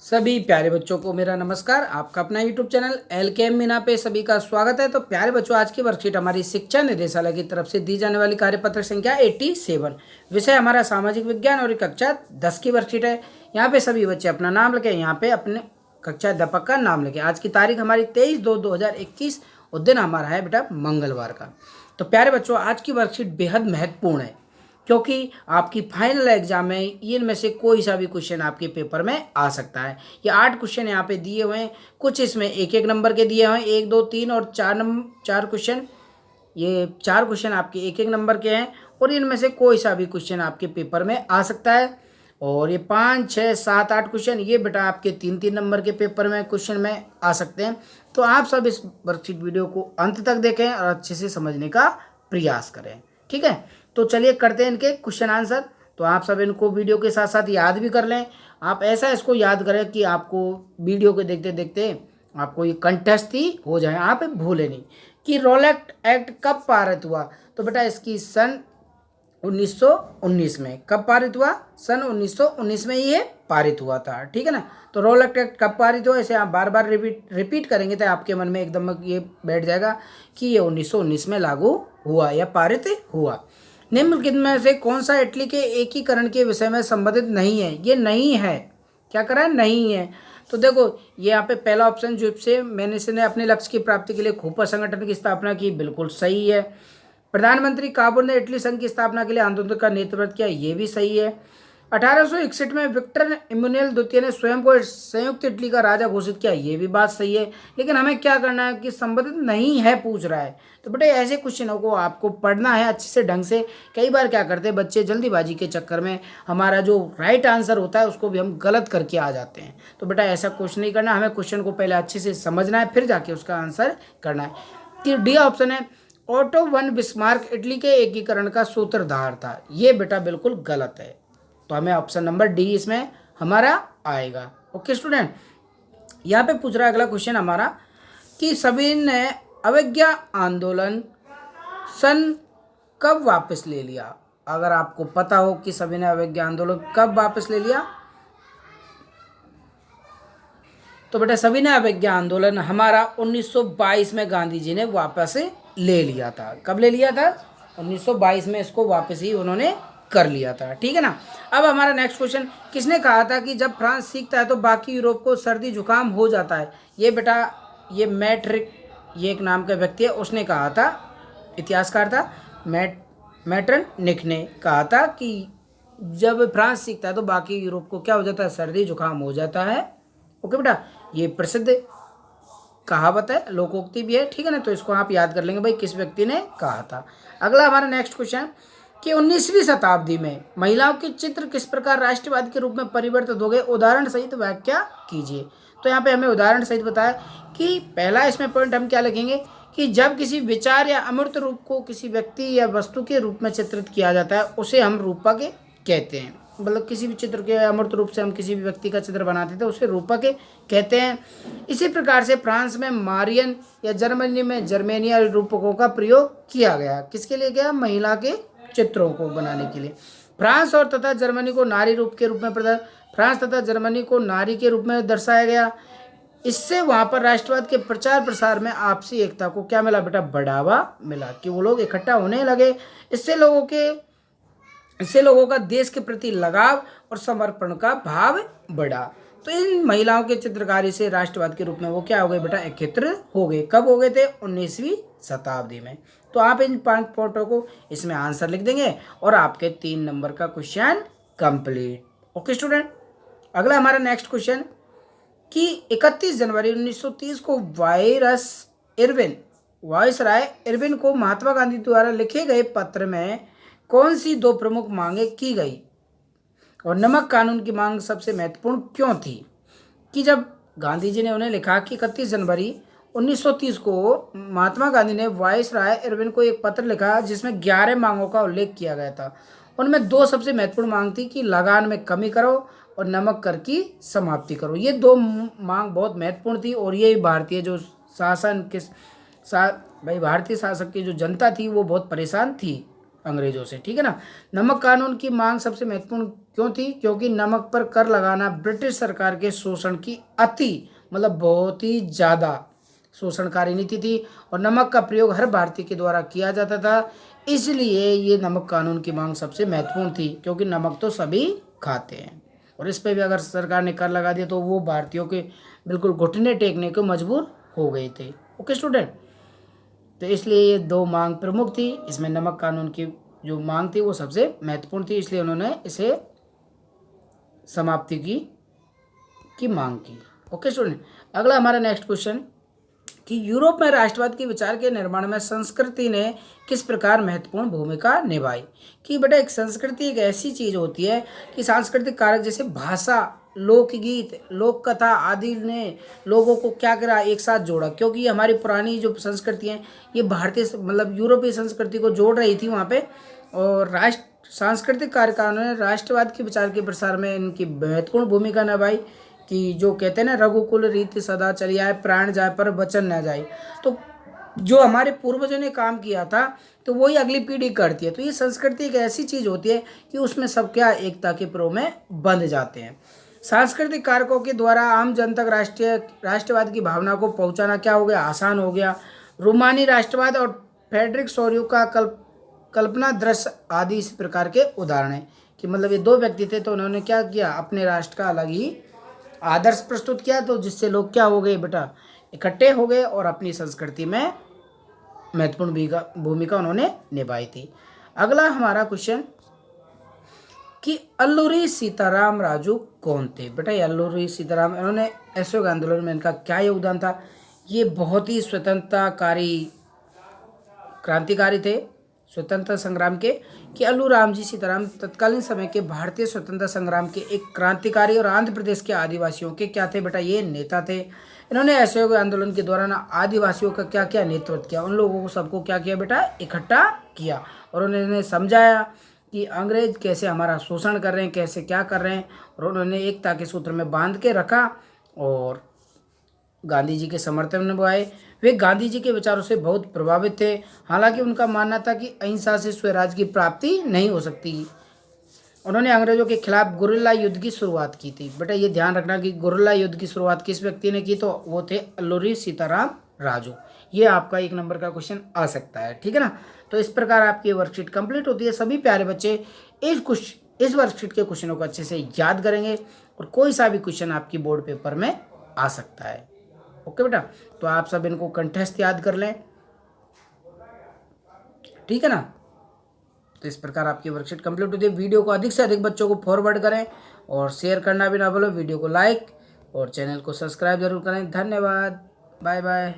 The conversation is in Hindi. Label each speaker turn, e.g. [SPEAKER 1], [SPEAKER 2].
[SPEAKER 1] सभी प्यारे बच्चों को मेरा नमस्कार। आपका अपना यूट्यूब चैनल LKM मीना पे सभी का स्वागत है। तो प्यारे बच्चों, आज की वर्कशीट हमारी शिक्षा निदेशालय की तरफ से दी जाने वाली कार्यपत्र संख्या 87, विषय हमारा सामाजिक विज्ञान और कक्षा 10 की वर्कशीट है। यहाँ पे सभी बच्चे अपना नाम लिखे, यहाँ पे अपने कक्षा अध्यापक का नाम लिखे। आज की तारीख हमारी 23/2/2021 और दिन हमारा है बेटा मंगलवार का। तो प्यारे बच्चों, आज की वर्कशीट बेहद महत्वपूर्ण है क्योंकि आपकी फाइनल एग्जाम में इनमें से कोई सा भी क्वेश्चन आपके पेपर में आ सकता है। ये 8 क्वेश्चन यहाँ पे दिए हुए हैं, कुछ इसमें एक एक नंबर के दिए हुए हैं, 1 2 3 और 4 क्वेश्चन। ये 4 क्वेश्चन आपके एक एक नंबर के हैं और इनमें से कोई सा भी क्वेश्चन आपके पेपर में आ सकता है। और ये 5 6 7 8 क्वेश्चन ये बेटा आपके 3 नंबर के पेपर में क्वेश्चन में आ सकते हैं। तो आप सब इस वर्कशीट वीडियो को अंत तक देखें और अच्छे से समझने का प्रयास करें, ठीक है। तो चलिए करते हैं इनके क्वेश्चन आंसर। तो आप सब इनको वीडियो के साथ साथ याद भी कर लें। आप ऐसा इसको याद करें कि आपको वीडियो को देखते देखते आपको ये कंठस्थ ही हो जाए, आप भूले नहीं। कि रॉलेट एक्ट कब पारित हुआ? तो बेटा इसकी सन 1919 में। कब पारित हुआ? सन 1919 में ये पारित हुआ था, ठीक है ना। तो रॉलेट एक्ट कब पारित हुआ, इसे आप बार बार रिपीट करेंगे तो आपके मन में एकदम ये बैठ जाएगा कि ये 1919 में लागू हुआ या पारित हुआ। निम्नलिखित में से कौन सा इटली के एकीकरण के विषय में संबंधित नहीं है? ये नहीं है, क्या करा है? नहीं है। तो देखो ये यहाँ पे पहला ऑप्शन जो से मैंने से अपने लक्ष्य की प्राप्ति के लिए खूपा संगठन की स्थापना की, बिल्कुल सही है। प्रधानमंत्री काबुल ने इटली संघ की स्थापना के लिए आंदोलन का नेतृत्व किया, ये भी सही है। 1861 में विक्टर इम्मानुएल द्वितीय ने स्वयं को संयुक्त इटली का राजा घोषित किया, ये भी बात सही है। लेकिन हमें क्या करना है कि संबंधित नहीं है पूछ रहा है, तो बेटे ऐसे क्वेश्चनों को आपको पढ़ना है अच्छे से ढंग से। कई बार क्या करते हैं बच्चे जल्दीबाजी के चक्कर में हमारा जो राइट आंसर होता है उसको भी हम गलत करके आ जाते हैं। तो बेटा ऐसा कुछ नहीं करना, हमें क्वेश्चन को पहले अच्छे से समझना है फिर जाके उसका आंसर करना है। तो डी ऑप्शन है ऑटो वन बिस्मार्क इटली के एकीकरण का सूत्रधार था, ये बेटा बिल्कुल गलत है। तो हमें ऑप्शन नंबर डी इसमें हमारा आएगा। ओके स्टूडेंट, यहाँ पे पूछ रहा है अगला क्वेश्चन हमारा कि सभी ने अवज्ञा आंदोलन सन कब वापस ले लिया? अगर आपको पता हो कि सभी ने अवज्ञा आंदोलन कब वापस ले लिया, तो बेटा सभी ने अवज्ञा आंदोलन हमारा 1922 में गांधी जी ने वापस ले लिया था। कब ले लिया था? 1922 में इसको वापस ही उन्होंने कर लिया था, ठीक है ना। अब हमारा नेक्स्ट क्वेश्चन, किसने कहा था कि जब फ्रांस सीखता है तो बाकी यूरोप को सर्दी जुकाम हो जाता है? ये बेटा ये मैट्रिक, ये एक नाम का व्यक्ति है, उसने कहा था, इतिहासकार था। मैटरनिक ने कहा था कि जब फ्रांस सीखता है तो बाकी यूरोप को क्या हो जाता है? सर्दी जुकाम हो जाता है। ओके बेटा, ये प्रसिद्ध कहावत है, लोकोक्ति भी है, ठीक है ना। तो इसको आप याद कर लेंगे भाई किस व्यक्ति ने कहा था। अगला हमारा नेक्स्ट क्वेश्चन कि 19वीं शताब्दी में महिलाओं के चित्र किस प्रकार राष्ट्रवाद के रूप में परिवर्तित हो गए? उदाहरण सहित व्याख्या कीजिए। तो यहाँ पे हमें उदाहरण सहित बताया कि पहला इसमें पॉइंट हम क्या लिखेंगे कि जब किसी विचार या अमूर्त रूप को किसी व्यक्ति या वस्तु के रूप में चित्रित किया जाता है उसे हम रूपक कहते हैं। मतलब किसी भी चित्र के अमूर्त रूप से हम किसी भी व्यक्ति का चित्र बनाते थे उसे रूपक कहते हैं। इसी प्रकार से फ्रांस में मारियन या जर्मनी में जर्मेनिया रूपकों का प्रयोग किया गया। किसके लिए गया? महिला के चित्रों को बनाने के लिए। फ्रांस और तथा जर्मनी को नारी रूप के रूप में फ्रांस तथा जर्मनी को नारी के रूप में दर्शाया गया। इससे वहाँ पर राष्ट्रवाद के प्रचार प्रसार में आपसी एकता को क्या मिला बेटा? बढ़ावा मिला कि वो लोग इकट्ठा होने लगे। इससे लोगों का देश के प्रति लगाव और समर्पण का भाव बढ़ा। तो इन महिलाओं के चित्रकारी से राष्ट्रवाद के रूप में वो क्या हो गए बेटा? एकत्र हो गए। कब हो गए थे? 19वीं शताब्दी में। तो आप इन 5 पॉइंटों को इसमें आंसर लिख देंगे और आपके 3 नंबर का क्वेश्चन कंप्लीट। ओके स्टूडेंट, अगला हमारा नेक्स्ट क्वेश्चन कि 31 जनवरी 1930 को वायसराय इरविन को महात्मा गांधी द्वारा लिखे गए पत्र में कौन सी 2 प्रमुख मांगे की गई और नमक कानून की मांग सबसे महत्वपूर्ण क्यों थी? कि जब गांधी जी ने उन्हें लिखा कि 31 जनवरी 1930 को महात्मा गांधी ने वायसराय इरविन को एक पत्र लिखा जिसमें 11 मांगों का उल्लेख किया गया था। उनमें 2 सबसे महत्वपूर्ण मांग थी कि लगान में कमी करो और नमक कर की समाप्ति करो। ये 2 मांग बहुत महत्वपूर्ण थी और ये भारतीय जो शासन के भारतीय शासक की जो जनता थी वो बहुत परेशान थी अंग्रेजों से, ठीक है ना। नमक कानून की मांग सबसे महत्वपूर्ण क्यों थी? क्योंकि नमक पर कर लगाना ब्रिटिश सरकार के शोषण की मतलब बहुत ही ज़्यादा शोषणकारी नीति थी और नमक का प्रयोग हर भारतीय के द्वारा किया जाता था। इसलिए ये नमक कानून की मांग सबसे महत्वपूर्ण थी, क्योंकि नमक तो सभी खाते हैं और इस पे भी अगर सरकार ने कर लगा दिया तो वो भारतीयों के बिल्कुल घुटने टेकने को मजबूर हो गए थे। ओके स्टूडेंट, तो इसलिए ये दो मांग प्रमुख थी। इसमें नमक कानून की जो मांग थी वो सबसे महत्वपूर्ण थी, इसलिए उन्होंने इसे समाप्ति की मांग की। ओके स्टूडेंट, अगला हमारा नेक्स्ट क्वेश्चन कि यूरोप में राष्ट्रवाद के विचार के निर्माण में संस्कृति ने किस प्रकार महत्वपूर्ण भूमिका निभाई? कि बेटा एक संस्कृति एक ऐसी चीज होती है कि सांस्कृतिक कारक जैसे भाषा, लोकगीत, लोक कथा आदि ने लोगों को क्या करा, एक साथ जोड़ा। क्योंकि ये हमारी पुरानी जो संस्कृति है ये भारतीय मतलब यूरोपीय संस्कृति को जोड़ रही थी वहाँ पे, और सांस्कृतिक कार्यकारों ने राष्ट्रवाद के विचार के प्रसार में इनकी महत्वपूर्ण भूमिका निभाई। कि जो कहते हैं ना, रघुकुल रीति सदा चली आए, प्राण जाए पर वचन न जाए। तो जो हमारे पूर्वजों ने काम किया था तो वही अगली पीढ़ी करती है। तो ये संस्कृति एक ऐसी चीज होती है कि उसमें सब क्या एकता के प्रो में बंध जाते हैं। सांस्कृतिक कारकों के द्वारा आम जन तक राष्ट्रवाद की भावना को पहुंचाना क्या हो गया, आसान हो गया। रूमानी राष्ट्रवाद और फ्रेडरिक सोरियो का कल्पना दृश्य आदि इस प्रकार के उदाहरण हैं कि मतलब ये दो व्यक्ति थे तो उन्होंने क्या किया, अपने राष्ट्र का अलग ही आदर्श प्रस्तुत किया, तो जिससे लोग क्या हो गए बेटा, इकट्ठे हो गए और अपनी संस्कृति में महत्वपूर्ण भूमिका उन्होंने निभाई थी। अगला हमारा क्वेश्चन कि अल्लूरी सीताराम राजू कौन थे? बेटा ये अल्लूरी सीताराम, इन्होंने असहयोग आंदोलन में इनका क्या योगदान था? ये बहुत ही क्रांतिकारी थे स्वतंत्रता संग्राम के। कि अल्लू राम जी सीताराम तत्कालीन समय के भारतीय स्वतंत्रता संग्राम के एक क्रांतिकारी और आंध्र प्रदेश के आदिवासियों के क्या थे बेटा, ये नेता थे। इन्होंने असहयोग आंदोलन के दौरान आदिवासियों का क्या किया, नेतृत्व किया। उन लोगों को सबको क्या किया बेटा, इकट्ठा किया और उन्होंने समझाया कि अंग्रेज कैसे हमारा शोषण कर रहे हैं, कैसे क्या कर रहे हैं, और उन्होंने एकता के सूत्र में बांध के रखा और गांधी जी के समर्थन में निभाए। वे गांधी जी के विचारों से बहुत प्रभावित थे। हालांकि उनका मानना था कि अहिंसा से स्वराज की प्राप्ति नहीं हो सकती। उन्होंने अंग्रेजों के खिलाफ गुरिल्ला युद्ध की शुरुआत की थी। बेटा ये ध्यान रखना कि गुरिल्ला युद्ध की शुरुआत किस व्यक्ति ने की, तो वो थे अल्लूरी सीताराम राजू। ये आपका 1 नंबर का क्वेश्चन आ सकता है, ठीक है ना। तो इस प्रकार आपकी वर्कशीट कंप्लीट होती है। सभी प्यारे बच्चे इस वर्कशीट के क्वेश्चनों को अच्छे से याद करेंगे और कोई सा भी क्वेश्चन आपकी बोर्ड पेपर में आ सकता है। ओके बेटा, तो आप सब इनको कंठस्थ याद कर लें, ठीक है ना। तो इस प्रकार आपकी वर्कशीट कंप्लीट होती है। वीडियो को अधिक से अधिक बच्चों को फॉरवर्ड करें और शेयर करना भी ना भूलो। वीडियो को लाइक और चैनल को सब्सक्राइब जरूर करें। धन्यवाद, बाय बाय।